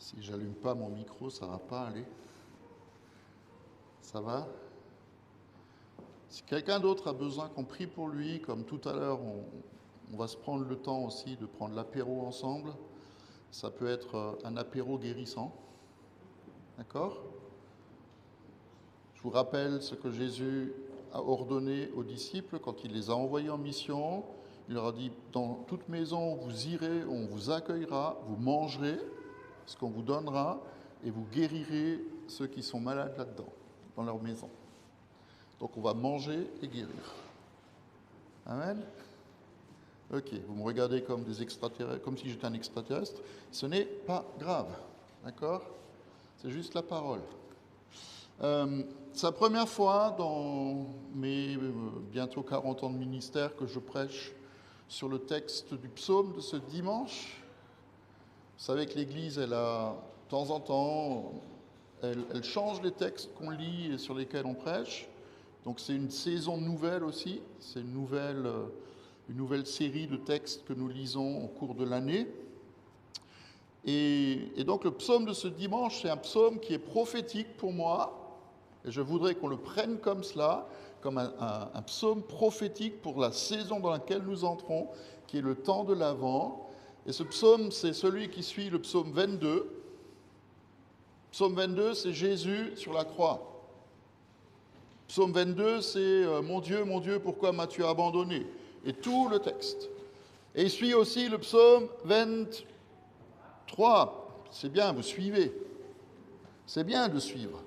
Si j'allume pas mon micro, ça va pas aller. Ça va? Si quelqu'un d'autre a besoin qu'on prie pour lui, comme tout à l'heure, on va se prendre le temps aussi de prendre l'apéro ensemble. Ça peut être un apéro guérissant. D'accord? Je vous rappelle ce que Jésus a ordonné aux disciples quand il les a envoyés en mission. Il leur a dit, dans toute maison, vous irez, on vous accueillera, vous mangerez ce qu'on vous donnera et vous guérirez ceux qui sont malades là-dedans, dans leur maison. Donc on va manger et guérir. Amen. Ok, vous me regardez comme des extraterrestres, comme si j'étais un extraterrestre. Ce n'est pas grave, d'accord? C'est juste la parole. C'est la première fois dans mes bientôt 40 ans de ministère que je prêche sur le texte du psaume de ce dimanche. Vous savez que l'Église, elle a, de temps en temps, elle change les textes qu'on lit et sur lesquels on prêche. Donc c'est une saison nouvelle aussi, c'est une nouvelle série de textes que nous lisons au cours de l'année. Et donc le psaume de ce dimanche, c'est un psaume qui est prophétique pour moi, et je voudrais qu'on le prenne comme cela, comme un psaume prophétique pour la saison dans laquelle nous entrons, qui est le temps de l'Avent. Et ce psaume, c'est celui qui suit le psaume 22. Psaume 22, c'est Jésus sur la croix. Psaume 22, c'est mon Dieu, pourquoi m'as-tu abandonné? Et tout le texte. Et il suit aussi le psaume 23. C'est bien, vous suivez. C'est bien de suivre.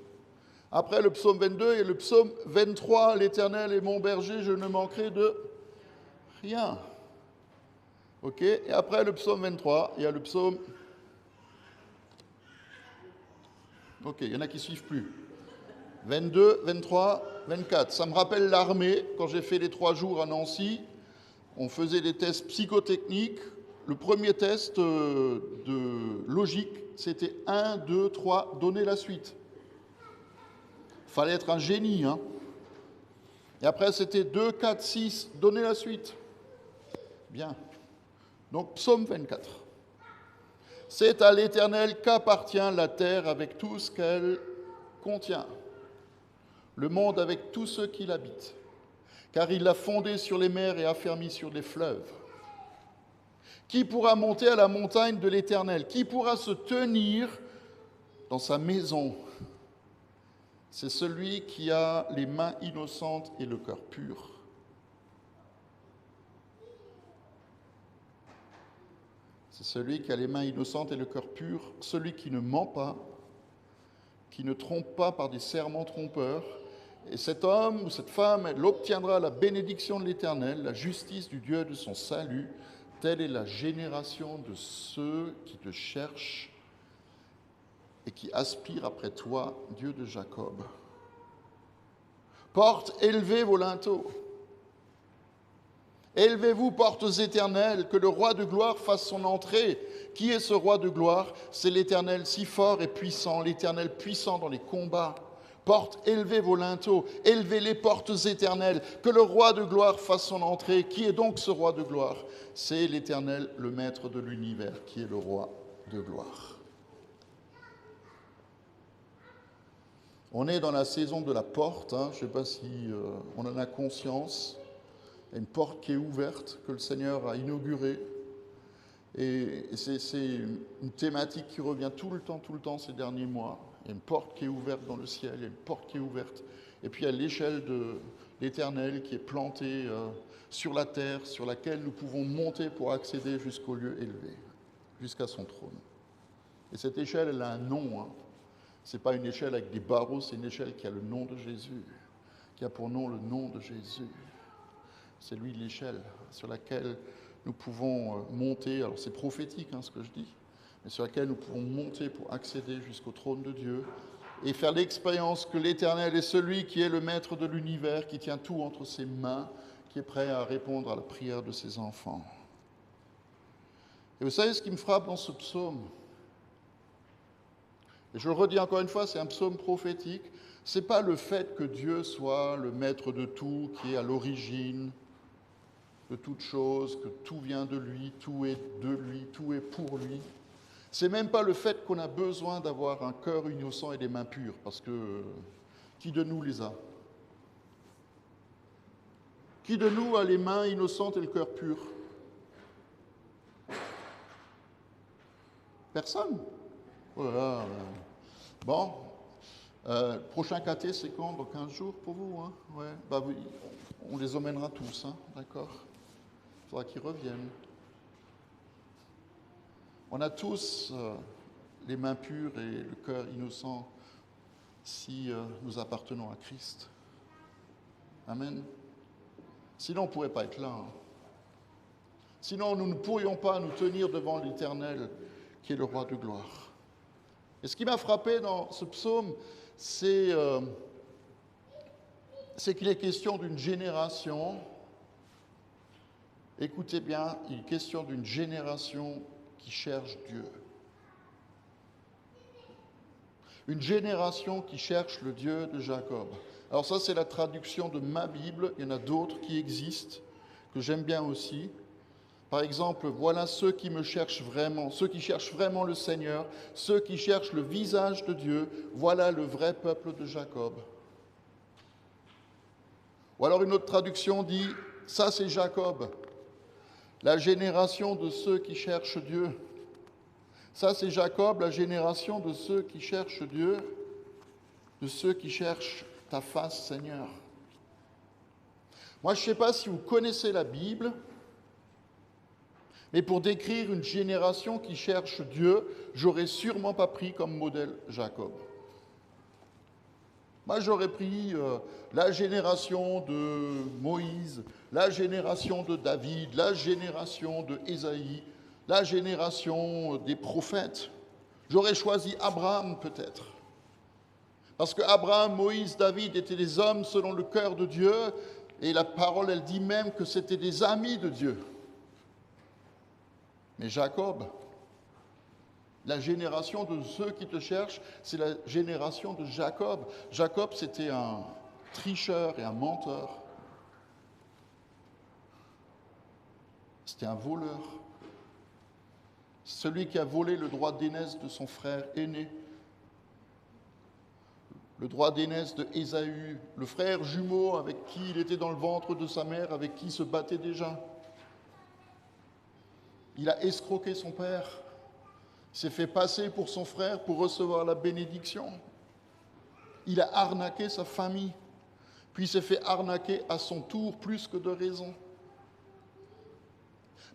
Après le psaume 22 et le psaume 23, l'Éternel est mon berger, je ne manquerai de rien. Ok? Et après le psaume 23, il y a le psaume... Ok, il y en a qui ne suivent plus. 22, 23, 24. Ça me rappelle l'armée. Quand j'ai fait les 3 jours à Nancy, on faisait des tests psychotechniques. Le premier test de logique, c'était 1, 2, 3, donner la suite. Il fallait être un génie. Hein. Et après, c'était 2, 4, 6, donner la suite. Bien. Donc, psaume 24. C'est à l'Éternel qu'appartient la terre avec tout ce qu'elle contient, le monde avec tous ceux qui l'habitent, car il l'a fondé sur les mers et affermi sur les fleuves. Qui pourra monter à la montagne de l'Éternel? Qui pourra se tenir dans sa maison? C'est celui qui a les mains innocentes et le cœur pur. C'est celui qui a les mains innocentes et le cœur pur, celui qui ne ment pas, qui ne trompe pas par des serments trompeurs. Et cet homme ou cette femme, elle obtiendra la bénédiction de l'Éternel, la justice du Dieu de son salut. Telle est la génération de ceux qui te cherchent et qui aspirent après toi, Dieu de Jacob. Portes, élevez vos linteaux. Élevez-vous, portes éternelles, que le roi de gloire fasse son entrée. Qui est ce roi de gloire? C'est l'Éternel si fort et puissant, l'Éternel puissant dans les combats. Portes, élevez vos linteaux, élevez les portes éternelles, que le roi de gloire fasse son entrée. Qui est donc ce roi de gloire? C'est l'Éternel, le maître de l'univers, qui est le roi de gloire. On est dans la saison de la porte, hein. Je ne sais pas si on en a conscience. Il y a une porte qui est ouverte, que le Seigneur a inaugurée. Et c'est une thématique qui revient tout le temps ces derniers mois. Il y a une porte qui est ouverte dans le ciel, il y a une porte qui est ouverte. Et puis il y a l'échelle de l'Éternel qui est plantée sur la terre, sur laquelle nous pouvons monter pour accéder jusqu'au lieu élevé, jusqu'à son trône. Et cette échelle, elle a un nom. Hein. Ce n'est pas une échelle avec des barreaux, c'est une échelle qui a le nom de Jésus, qui a pour nom le nom de Jésus. C'est lui l'échelle sur laquelle nous pouvons monter. Alors c'est prophétique ce que je dis, mais sur laquelle nous pouvons monter pour accéder jusqu'au trône de Dieu et faire l'expérience que l'Éternel est celui qui est le maître de l'univers, qui tient tout entre ses mains, qui est prêt à répondre à la prière de ses enfants. Et vous savez ce qui me frappe dans ce psaume? Et je le redis encore une fois, c'est un psaume prophétique. Ce n'est pas le fait que Dieu soit le maître de tout, qui est à l'origine de toute chose, que tout vient de lui, tout est pour lui. C'est même pas le fait qu'on a besoin d'avoir un cœur innocent et des mains pures, parce que qui de nous les a? Qui de nous a les mains innocentes et le cœur pur? Personne. Voilà. Bon. Prochain caté, c'est quand? Dans 15 jours pour vous, hein? Ouais. Bah oui, on les emmènera tous, hein? D'accord? Il faudra qu'ils reviennent. On a tous les mains pures et le cœur innocent si nous appartenons à Christ. Amen. Sinon, on ne pourrait pas être là. Hein. Sinon, nous ne pourrions pas nous tenir devant l'Éternel, qui est le roi de gloire. Et ce qui m'a frappé dans ce psaume, c'est qu'il est question d'une génération. Écoutez bien, il est question d'une génération qui cherche Dieu. Une génération qui cherche le Dieu de Jacob. Alors ça, c'est la traduction de ma Bible. Il y en a d'autres qui existent, que j'aime bien aussi. Par exemple, voilà ceux qui me cherchent vraiment, ceux qui cherchent vraiment le Seigneur, ceux qui cherchent le visage de Dieu. Voilà le vrai peuple de Jacob. Ou alors une autre traduction dit, ça c'est Jacob, la génération de ceux qui cherchent Dieu. Ça c'est Jacob, la génération de ceux qui cherchent Dieu, de ceux qui cherchent ta face, Seigneur. Moi, je ne sais pas si vous connaissez la Bible, mais pour décrire une génération qui cherche Dieu, j'aurais sûrement pas pris comme modèle Jacob. Moi, j'aurais pris la génération de Moïse, la génération de David, la génération de Ésaïe, la génération des prophètes. J'aurais choisi Abraham peut-être. Parce que Abraham, Moïse, David étaient des hommes selon le cœur de Dieu, et la parole, elle dit même que c'était des amis de Dieu. Mais Jacob, la génération de ceux qui te cherchent, c'est la génération de Jacob. Jacob, c'était un tricheur et un menteur. C'était un voleur. Celui qui a volé le droit d'aînesse de son frère aîné. Le droit d'aînesse de Ésaü, le frère jumeau avec qui il était dans le ventre de sa mère, avec qui il se battait déjà. Il a escroqué son père. Il s'est fait passer pour son frère pour recevoir la bénédiction. Il a arnaqué sa famille, puis il s'est fait arnaquer à son tour plus que de raison.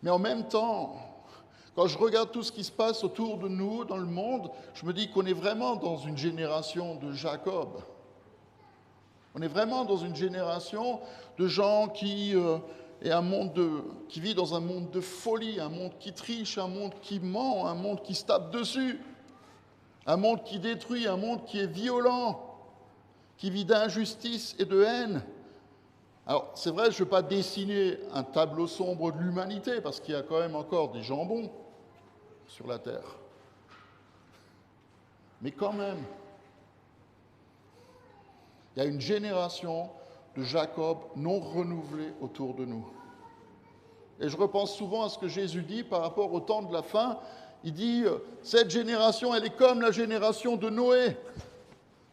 Mais en même temps, quand je regarde tout ce qui se passe autour de nous, dans le monde, je me dis qu'on est vraiment dans une génération de Jacob. On est vraiment dans une génération de gens qui vit dans un monde de folie, un monde qui triche, un monde qui ment, un monde qui se tape dessus, un monde qui détruit, un monde qui est violent, qui vit d'injustice et de haine. Alors, c'est vrai, je ne vais pas dessiner un tableau sombre de l'humanité, parce qu'il y a quand même encore des gens bons sur la terre. Mais quand même, il y a une génération de Jacob non renouvelée autour de nous. Et je repense souvent à ce que Jésus dit par rapport au temps de la fin. Il dit, cette génération, elle est comme la génération de Noé.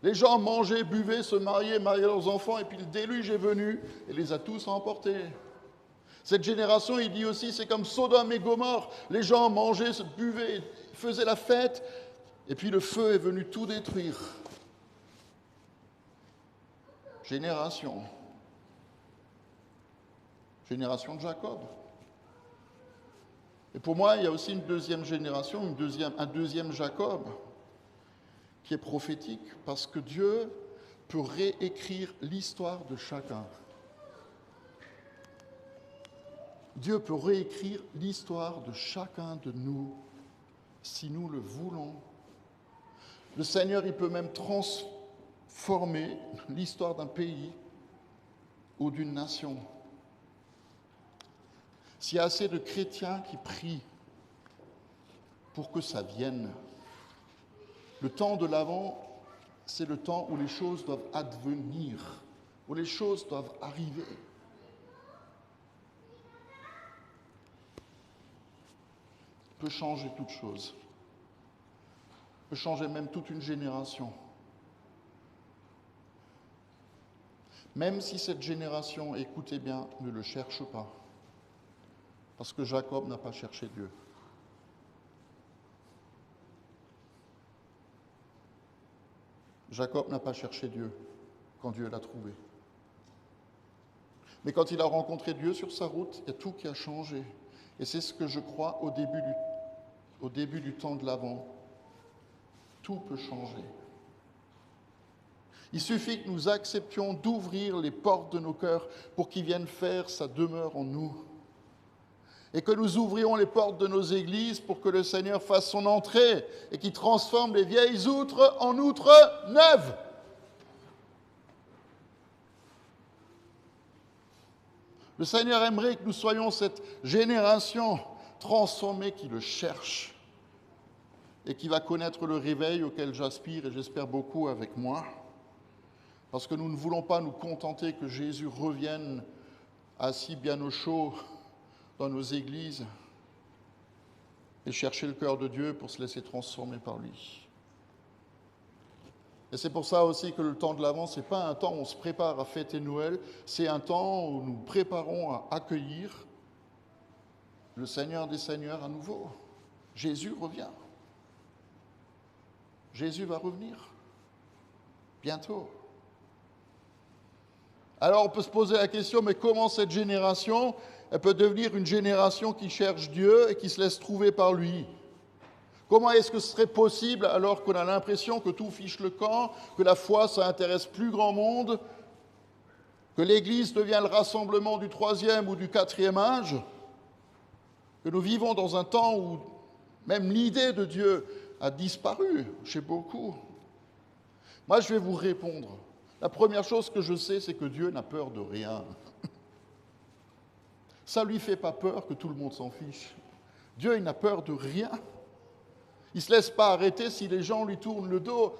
Les gens mangeaient, buvaient, se mariaient leurs enfants, et puis le déluge est venu et les a tous emportés. Cette génération, il dit aussi, c'est comme Sodome et Gomorrhe. Les gens mangeaient, se buvaient, faisaient la fête, et puis le feu est venu tout détruire. Génération de Jacob. Et pour moi, il y a aussi une deuxième génération, un deuxième Jacob, qui est prophétique, parce que Dieu peut réécrire l'histoire de chacun. Dieu peut réécrire l'histoire de chacun de nous, si nous le voulons. Le Seigneur, il peut même transformer l'histoire d'un pays ou d'une nation. S'il y a assez de chrétiens qui prient pour que ça vienne, le temps de l'Avent, c'est le temps où les choses doivent advenir, où les choses doivent arriver. Peut changer toute chose. peut changer même toute une génération. Même si cette génération, écoutez bien, ne le cherche pas. Parce que Jacob n'a pas cherché Dieu. Jacob n'a pas cherché Dieu quand Dieu l'a trouvé. Mais quand il a rencontré Dieu sur sa route, il y a tout qui a changé. Et c'est ce que je crois au début du temps de l'Avent. Tout peut changer. Il suffit que nous acceptions d'ouvrir les portes de nos cœurs pour qu'il vienne faire sa demeure en nous. Et que nous ouvrions les portes de nos églises pour que le Seigneur fasse son entrée et qu'il transforme les vieilles outres en outres neuves. Le Seigneur aimerait que nous soyons cette génération transformée qui le cherche et qui va connaître le réveil auquel j'aspire et j'espère beaucoup avec moi. Parce que nous ne voulons pas nous contenter que Jésus revienne assis bien au chaud dans nos églises et chercher le cœur de Dieu pour se laisser transformer par lui. Et c'est pour ça aussi que le temps de l'Avent, ce n'est pas un temps où on se prépare à fêter Noël, c'est un temps où nous préparons à accueillir le Seigneur des Seigneurs à nouveau. Jésus revient. Jésus va revenir bientôt. Alors on peut se poser la question, mais comment cette génération, elle peut devenir une génération qui cherche Dieu et qui se laisse trouver par lui ? Comment est-ce que ce serait possible alors qu'on a l'impression que tout fiche le camp, que la foi, ça intéresse plus grand monde, que l'Église devient le rassemblement du 3e ou du 4e âge, que nous vivons dans un temps où même l'idée de Dieu a disparu chez beaucoup ? Moi, je vais vous répondre. La première chose que je sais, c'est que Dieu n'a peur de rien. Ça ne lui fait pas peur que tout le monde s'en fiche. Dieu, il n'a peur de rien. Il ne se laisse pas arrêter si les gens lui tournent le dos.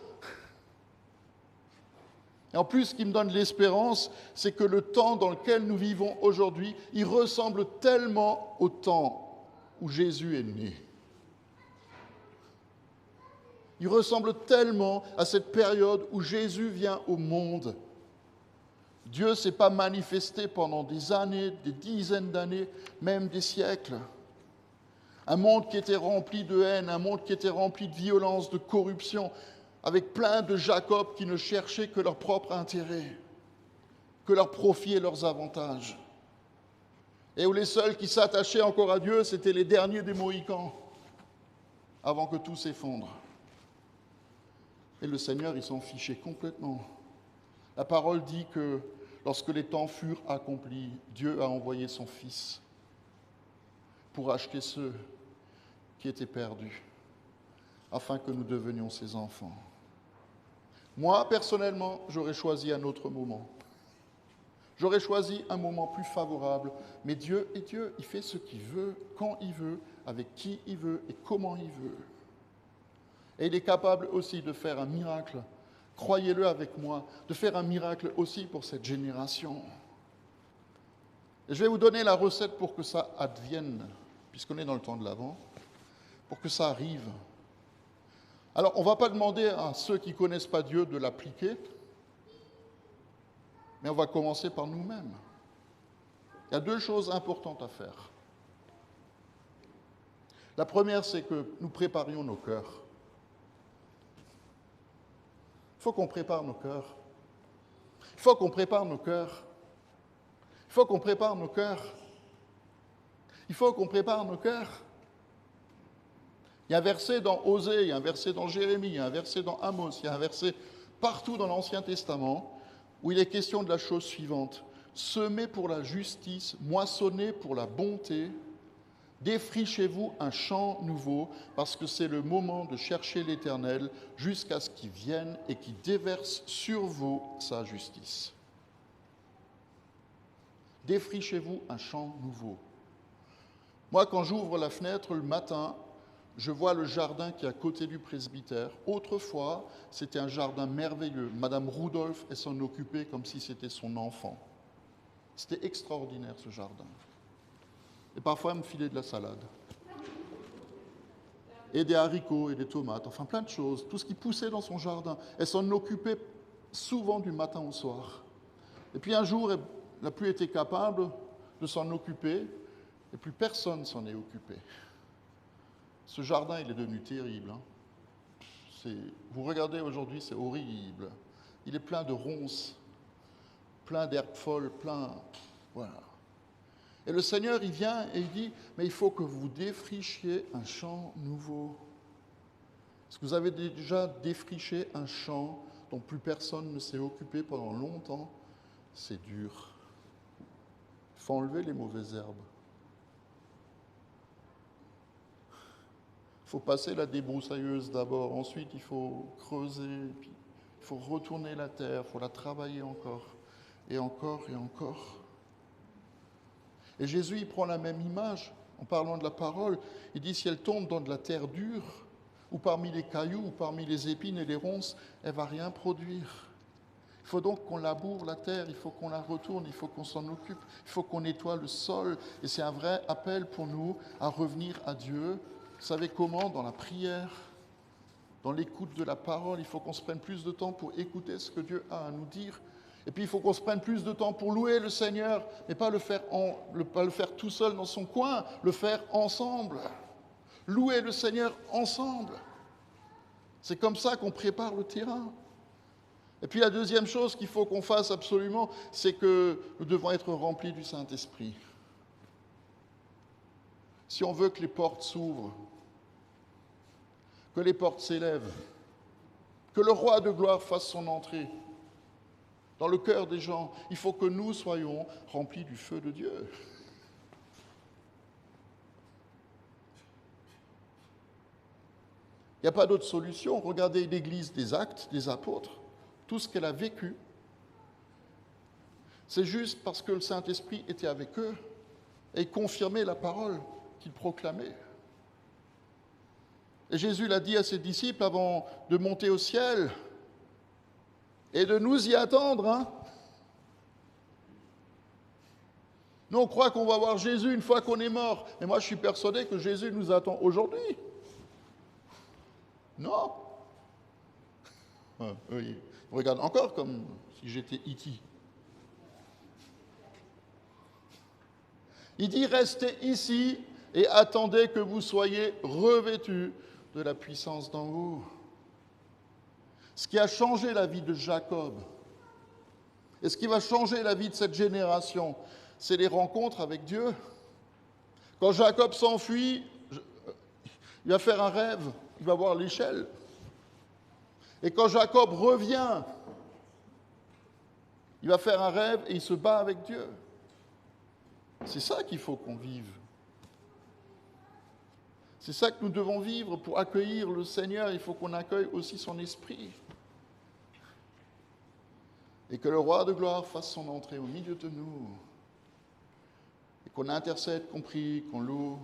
Et en plus, ce qui me donne l'espérance, c'est que le temps dans lequel nous vivons aujourd'hui, il ressemble tellement au temps où Jésus est né. Il ressemble tellement à cette période où Jésus vient au monde. Dieu ne s'est pas manifesté pendant des années, des dizaines d'années, même des siècles. Un monde qui était rempli de haine, un monde qui était rempli de violence, de corruption, avec plein de Jacob qui ne cherchaient que leur propre intérêt, que leur profit et leurs avantages. Et où les seuls qui s'attachaient encore à Dieu, c'étaient les derniers des Mohicans, avant que tout s'effondre. Et le Seigneur, il s'en fichait complètement. La parole dit que lorsque les temps furent accomplis, Dieu a envoyé son Fils pour acheter ceux qui étaient perdus, afin que nous devenions ses enfants. Moi, personnellement, j'aurais choisi un autre moment. J'aurais choisi un moment plus favorable. Mais Dieu est Dieu, il fait ce qu'il veut, quand il veut, avec qui il veut et comment il veut. Et il est capable aussi de faire un miracle, croyez-le avec moi, de faire un miracle aussi pour cette génération. Et je vais vous donner la recette pour que ça advienne, puisqu'on est dans le temps de l'Avent, pour que ça arrive. Alors, on ne va pas demander à ceux qui ne connaissent pas Dieu de l'appliquer, mais on va commencer par nous-mêmes. Il y a deux choses importantes à faire. La première, c'est que nous préparions nos cœurs. Il faut qu'on prépare nos cœurs. Il faut qu'on prépare nos cœurs. Il faut qu'on prépare nos cœurs. Il faut qu'on prépare nos cœurs. Il y a un verset dans Osée, il y a un verset dans Jérémie, il y a un verset dans Amos, il y a un verset partout dans l'Ancien Testament où il est question de la chose suivante. Semez pour la justice, moissonnez pour la bonté, défrichez-vous un champ nouveau, parce que c'est le moment de chercher l'Éternel jusqu'à ce qu'il vienne et qu'il déverse sur vous sa justice. Défrichez-vous un champ nouveau. Moi, quand j'ouvre la fenêtre le matin, je vois le jardin qui est à côté du presbytère. Autrefois, c'était un jardin merveilleux. Madame Rudolph, elle s'en occupait comme si c'était son enfant. C'était extraordinaire, ce jardin. Et parfois, elle me filait de la salade. et des haricots et des tomates, enfin plein de choses, tout ce qui poussait dans son jardin. Elle s'en occupait souvent du matin au soir. Et puis un jour, elle n'a plus été capable de s'en occuper, et plus personne s'en est occupé. Ce jardin, il est devenu terrible. Vous regardez aujourd'hui, c'est horrible. Il est plein de ronces, plein d'herbes folles, plein... Voilà. Et le Seigneur, il vient et il dit, mais il faut que vous défrichiez un champ nouveau. Est-ce que vous avez déjà défriché un champ dont plus personne ne s'est occupé pendant longtemps? C'est dur. Il faut enlever les mauvaises herbes. Il faut passer la débroussailleuse d'abord, ensuite il faut creuser, puis il faut retourner la terre, il faut la travailler encore, et encore, et encore. Et Jésus, il prend la même image en parlant de la parole. Il dit, si elle tombe dans de la terre dure, ou parmi les cailloux, ou parmi les épines et les ronces, elle ne va rien produire. Il faut donc qu'on laboure la terre, il faut qu'on la retourne, il faut qu'on s'en occupe, il faut qu'on nettoie le sol. Et c'est un vrai appel pour nous à revenir à Dieu. Vous savez comment? Dans la prière, dans l'écoute de la parole. Il faut qu'on se prenne plus de temps pour écouter ce que Dieu a à nous dire. Et puis il faut qu'on se prenne plus de temps pour louer le Seigneur, mais pas le faire tout seul dans son coin, le faire ensemble. Louer le Seigneur ensemble. C'est comme ça qu'on prépare le terrain. Et puis la deuxième chose qu'il faut qu'on fasse absolument, c'est que nous devons être remplis du Saint-Esprit. Si on veut que les portes s'ouvrent, que les portes s'élèvent, que le roi de gloire fasse son entrée dans le cœur des gens, il faut que nous soyons remplis du feu de Dieu. Il n'y a pas d'autre solution. Regardez l'Église des Actes, des Apôtres, tout ce qu'elle a vécu. C'est juste parce que le Saint-Esprit était avec eux et confirmait la parole qu'ils proclamaient. Et Jésus l'a dit à ses disciples avant de monter au ciel et de nous y attendre. Nous, on croit qu'on va voir Jésus une fois qu'on est mort. Mais moi, je suis persuadé que Jésus nous attend aujourd'hui. Non. Oui. Regarde encore comme si j'étais E.T. Il dit, restez ici et attendez que vous soyez revêtus de la puissance d'en haut. Ce qui a changé la vie de Jacob, et ce qui va changer la vie de cette génération, c'est les rencontres avec Dieu. Quand Jacob s'enfuit, il va faire un rêve, il va voir l'échelle. Et quand Jacob revient, il va faire un rêve et il se bat avec Dieu. C'est ça qu'il faut qu'on vive. C'est ça que nous devons vivre pour accueillir le Seigneur. Il faut qu'on accueille aussi son esprit. Et que le roi de gloire fasse son entrée au milieu de nous. Et qu'on intercède, qu'on prie, qu'on loue,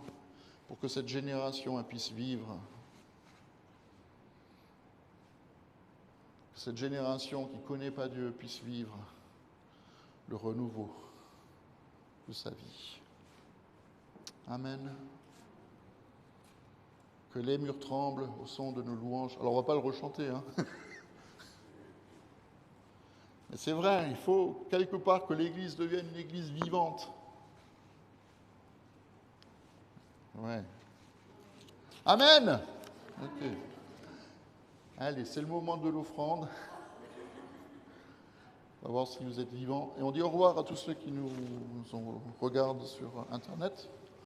pour que cette génération puisse vivre. Que cette génération qui ne connaît pas Dieu puisse vivre le renouveau de sa vie. Amen. Que les murs tremblent au son de nos louanges. Alors on ne va pas le rechanter, Mais c'est vrai, il faut quelque part que l'Église devienne une Église vivante. Ouais. Amen. Ok. Allez, c'est le moment de l'offrande. On va voir si vous êtes vivants. Et on dit au revoir à tous ceux qui nous regardent sur Internet.